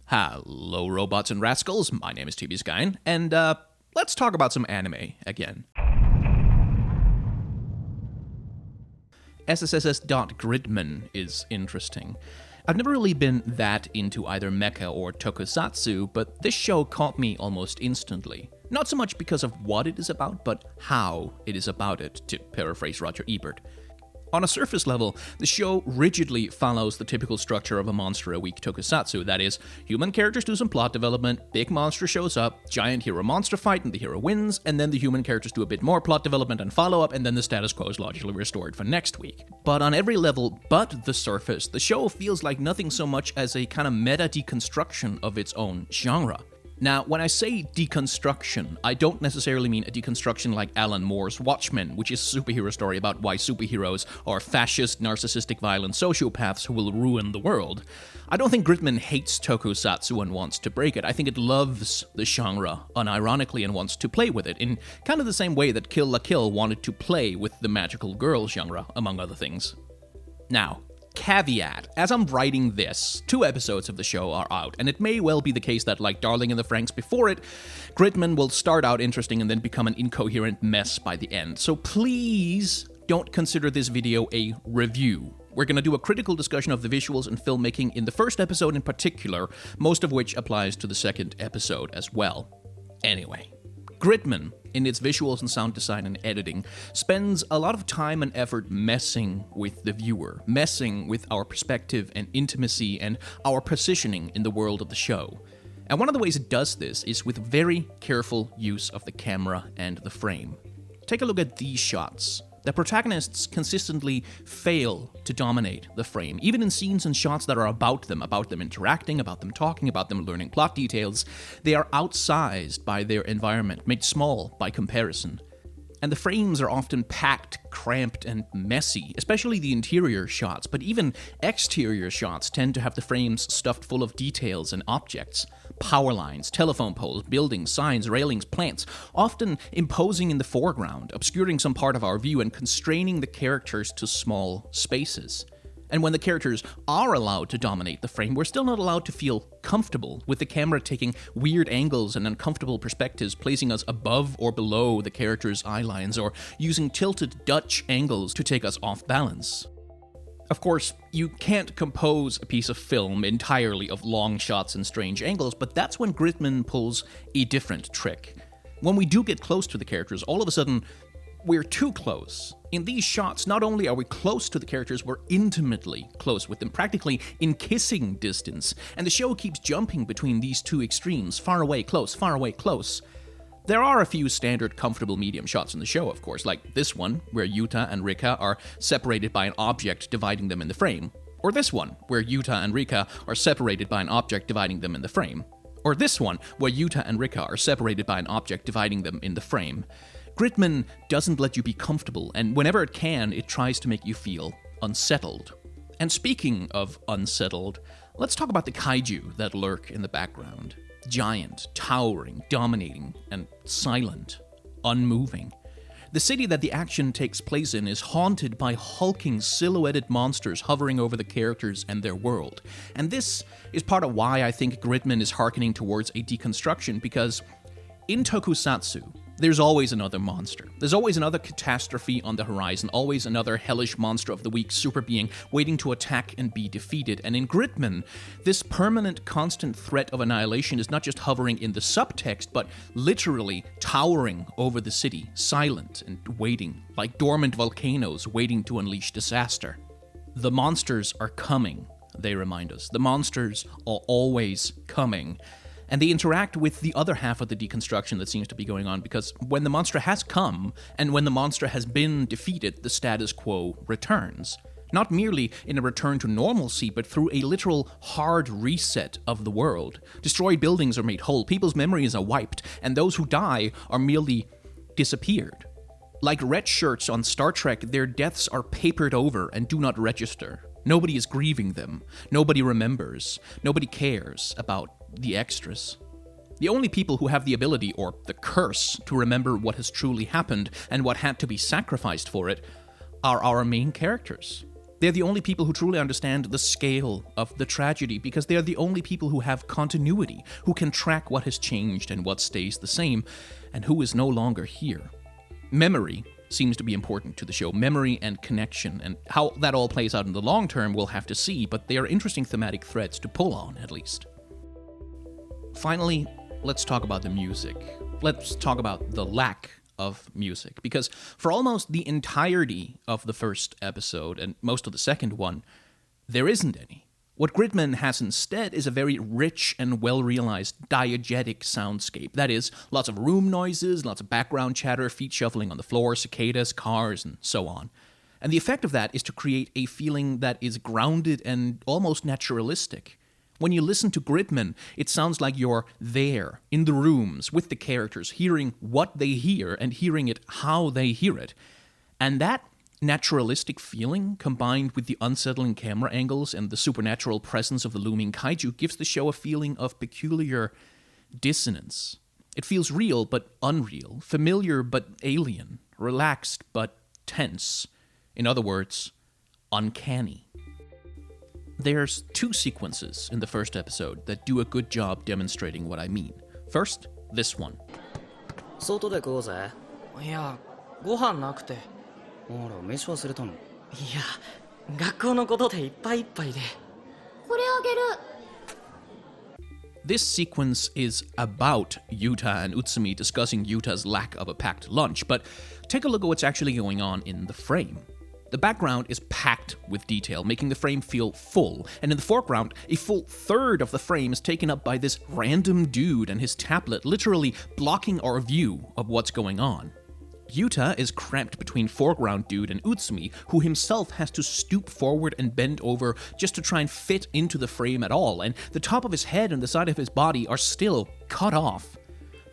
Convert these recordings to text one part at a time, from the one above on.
Hello, robots and rascals. My name is TB Skyen, and let's talk about some anime again. SSSS.GRIDMAN is interesting. I've never really been that into either mecha or tokusatsu, but this show caught me almost instantly. Not so much because of what it is about, but how it is about it, to paraphrase Roger Ebert. On a surface level, the show rigidly follows the typical structure of a monster-a-week tokusatsu. That is, human characters do some plot development, big monster shows up, giant hero-monster fight, and the hero wins, and then the human characters do a bit more plot development and follow-up, and then the status quo is logically restored for next week. But on every level but the surface, the show feels like nothing so much as a kind of meta-deconstruction of its own genre. Now, when I say deconstruction, I don't necessarily mean a deconstruction like Alan Moore's Watchmen, which is a superhero story about why superheroes are fascist, narcissistic, violent sociopaths who will ruin the world. I don't think Gridman hates tokusatsu and wants to break it. I think it loves the genre unironically and wants to play with it, in kind of the same way that Kill la Kill wanted to play with the magical girl genre, among other things. Now, caveat, as I'm writing this, 2 episodes of the show are out, and it may well be the case that, like Darling in the Franxx before it, Gridman will start out interesting and then become an incoherent mess by the end. So please don't consider this video a review. We're going to do a critical discussion of the visuals and filmmaking in the first episode in particular, most of which applies to the second episode as well. Anyway, Gridman, in its visuals and sound design and editing, spends a lot of time and effort messing with the viewer, messing with our perspective and intimacy and our positioning in the world of the show. And one of the ways it does this is with very careful use of the camera and the frame. Take a look at these shots. The protagonists consistently fail to dominate the frame, even in scenes and shots that are about them interacting, about them talking, about them learning plot details. They are outsized by their environment, made small by comparison. And the frames are often packed, cramped, and messy, especially the interior shots, but even exterior shots tend to have the frames stuffed full of details and objects. Power lines, telephone poles, buildings, signs, railings, plants, often imposing in the foreground, obscuring some part of our view and constraining the characters to small spaces. And when the characters are allowed to dominate the frame, we're still not allowed to feel comfortable, with the camera taking weird angles and uncomfortable perspectives, placing us above or below the characters' eye lines, or using tilted Dutch angles to take us off balance. Of course, you can't compose a piece of film entirely of long shots and strange angles, but that's when Gridman pulls a different trick. When we do get close to the characters, all of a sudden, we're too close. In these shots, not only are we close to the characters, we're intimately close with them, practically in kissing distance, and the show keeps jumping between these two extremes, far away, close, far away, close. There are a few standard comfortable medium shots in the show, of course, like this one, where Yuta and Rika are separated by an object dividing them in the frame, or this one, where Yuta and Rika are separated by an object dividing them in the frame, or this one, where Yuta and Rika are separated by an object dividing them in the frame. Gridman doesn't let you be comfortable, and whenever it can, it tries to make you feel unsettled. And speaking of unsettled, let's talk about the kaiju that lurk in the background. Giant, towering, dominating, and silent, unmoving. The city that the action takes place in is haunted by hulking, silhouetted monsters hovering over the characters and their world. And this is part of why I think Gridman is hearkening towards a deconstruction, because in tokusatsu, there's always another monster. There's always another catastrophe on the horizon, always another hellish monster of the week super being waiting to attack and be defeated. And in Gridman, this permanent, constant threat of annihilation is not just hovering in the subtext, but literally towering over the city, silent and waiting, like dormant volcanoes waiting to unleash disaster. The monsters are coming, they remind us. The monsters are always coming. And they interact with the other half of the deconstruction that seems to be going on, because when the monster has come, and when the monster has been defeated, the status quo returns. Not merely in a return to normalcy, but through a literal hard reset of the world. Destroyed buildings are made whole, people's memories are wiped, and those who die are merely disappeared. Like red shirts on Star Trek, their deaths are papered over and do not register. Nobody is grieving them. Nobody remembers. Nobody cares about the extras. The only people who have the ability, or the curse, to remember what has truly happened and what had to be sacrificed for it are our main characters. They're the only people who truly understand the scale of the tragedy because they're the only people who have continuity, who can track what has changed and what stays the same, and who is no longer here. Memory seems to be important to the show. Memory and connection, and how that all plays out in the long term we'll have to see, but they are interesting thematic threads to pull on, at least. Finally, let's talk about the music. Let's talk about the lack of music, because for almost the entirety of the first episode, and most of the second one, there isn't any. What Gridman has instead is a very rich and well-realized diegetic soundscape. That is, lots of room noises, lots of background chatter, feet shuffling on the floor, cicadas, cars, and so on. And the effect of that is to create a feeling that is grounded and almost naturalistic. When you listen to Gridman, it sounds like you're there, in the rooms, with the characters, hearing what they hear and hearing it how they hear it. And that naturalistic feeling, combined with the unsettling camera angles and the supernatural presence of the looming kaiju, gives the show a feeling of peculiar dissonance. It feels real but unreal, familiar but alien, relaxed but tense. In other words, uncanny. There's two sequences in the first episode that do a good job demonstrating what I mean. First, this one. 外で食おうぜ。いや、ご飯なくて。ほら、飯忘れたの。いや、学校のことでいっぱいいっぱいで。これあげる。This sequence is about Yuta and Utsumi discussing Yuta's lack of a packed lunch, but take a look at what's actually going on in the frame. The background is packed with detail, making the frame feel full, and in the foreground, a full third of the frame is taken up by this random dude and his tablet, literally blocking our view of what's going on. Yuta is cramped between foreground dude and Utsumi, who himself has to stoop forward and bend over just to try and fit into the frame at all, and the top of his head and the side of his body are still cut off.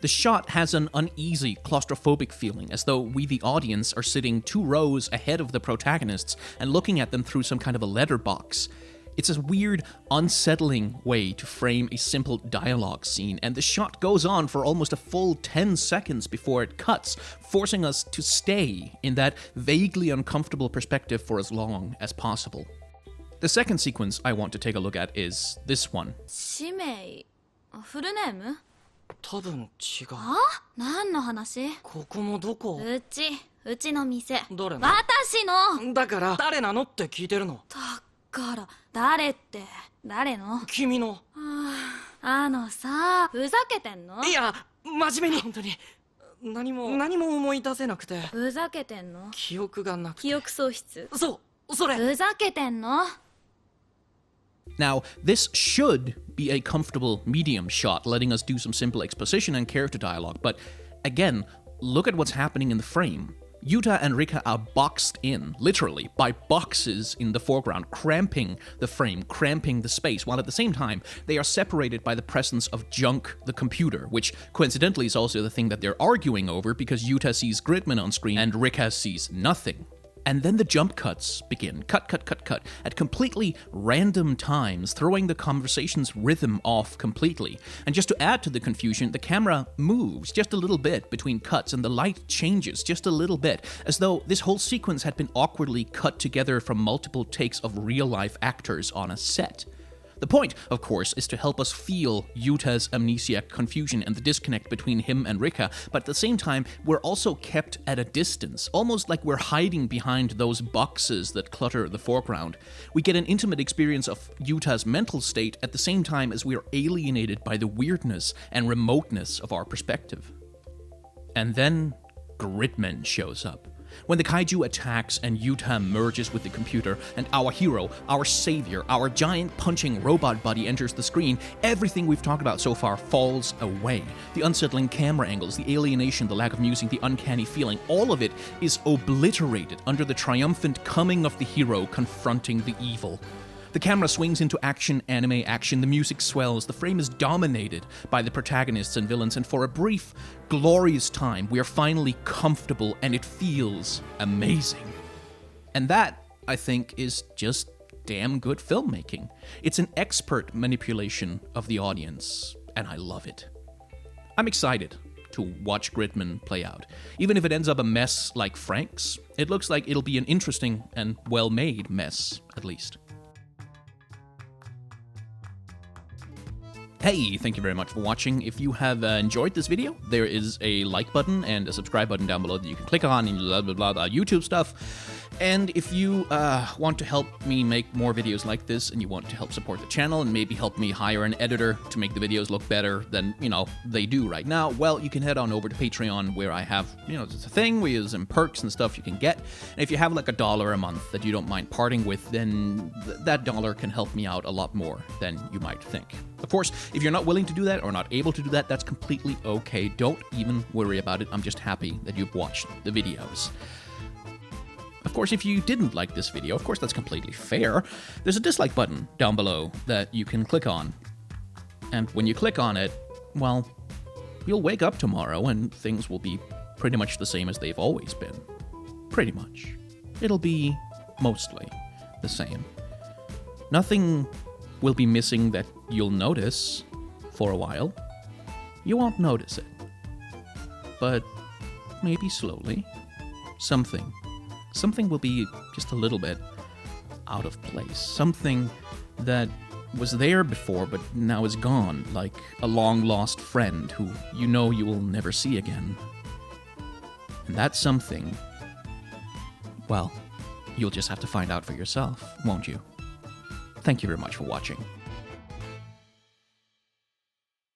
The shot has an uneasy, claustrophobic feeling, as though we, the audience, are sitting 2 rows ahead of the protagonists and looking at them through some kind of a letterbox. It's a weird, unsettling way to frame a simple dialogue scene, and the shot goes on for almost a full 10 seconds before it cuts, forcing us to stay in that vaguely uncomfortable perspective for as long as possible. The second sequence I want to take a look at is this one. 氏名フルネーム多分違う。あ？何の話？ここもどこ？うちの店。誰の？私の。だから誰なのって聞いてるの。だから誰って誰の？君の。さ、ふざけてんの？いや、真面目に本当に。何も思い出せなくて。ふざけてんの？記憶がなくて。記憶喪失。そう、それ。ふざけてんの？Now, this should be a comfortable medium shot, letting us do some simple exposition and character dialogue, but again, look at what's happening in the frame. Yuta and Rika are boxed in, literally, by boxes in the foreground, cramping the frame, cramping the space, while at the same time, they are separated by the presence of Junk, the computer, which coincidentally is also the thing that they're arguing over because Yuta sees Gridman on screen and Rika sees nothing. And then the jump cuts begin, cut, at completely random times, throwing the conversation's rhythm off completely. And just to add to the confusion, the camera moves just a little bit between cuts and the light changes just a little bit, as though this whole sequence had been awkwardly cut together from multiple takes of real-life actors on a set. The point, of course, is to help us feel Yuta's amnesiac confusion and the disconnect between him and Rika, but at the same time, we're also kept at a distance, almost like we're hiding behind those boxes that clutter the foreground. We get an intimate experience of Yuta's mental state at the same time as we are alienated by the weirdness and remoteness of our perspective. And then Gridman shows up. When the kaiju attacks and Yuta merges with the computer, and our hero, our savior, our giant punching robot buddy enters the screen, everything we've talked about so far falls away. The unsettling camera angles, the alienation, the lack of music, the uncanny feeling, all of it is obliterated under the triumphant coming of the hero confronting the evil. The camera swings into anime action, the music swells, the frame is dominated by the protagonists and villains, and for a brief, glorious time, we are finally comfortable and it feels amazing. And that, I think, is just damn good filmmaking. It's an expert manipulation of the audience, and I love it. I'm excited to watch Gridman play out. Even if it ends up a mess like Frank's, it looks like it'll be an interesting and well-made mess, at least. Hey, thank you very much for watching. If you have enjoyed this video, there is a like button and a subscribe button down below that you can click on and blah, blah, blah, YouTube stuff. And if you want to help me make more videos like this and you want to help support the channel and maybe help me hire an editor to make the videos look better than, they do right now, well, you can head on over to Patreon where I have, it's a thing where there's some perks and stuff you can get. And if you have like $1 a month that you don't mind parting with, then that dollar can help me out a lot more than you might think. Of course, if you're not willing to do that or not able to do that, that's completely okay. Don't even worry about it. I'm just happy that you've watched the videos. Of course, if you didn't like this video, of course that's completely fair. There's a dislike button down below that you can click on. And when you click on it, well, you'll wake up tomorrow and things will be pretty much the same as they've always been. Pretty much. It'll be mostly the same. Nothing will be missing that you'll notice for a while. You won't notice it. But maybe slowly, something will be just a little bit out of place. Something that was there before but now is gone, like a long-lost friend who you will never see again. And that something, well, you'll just have to find out for yourself, won't you? Thank you very much for watching.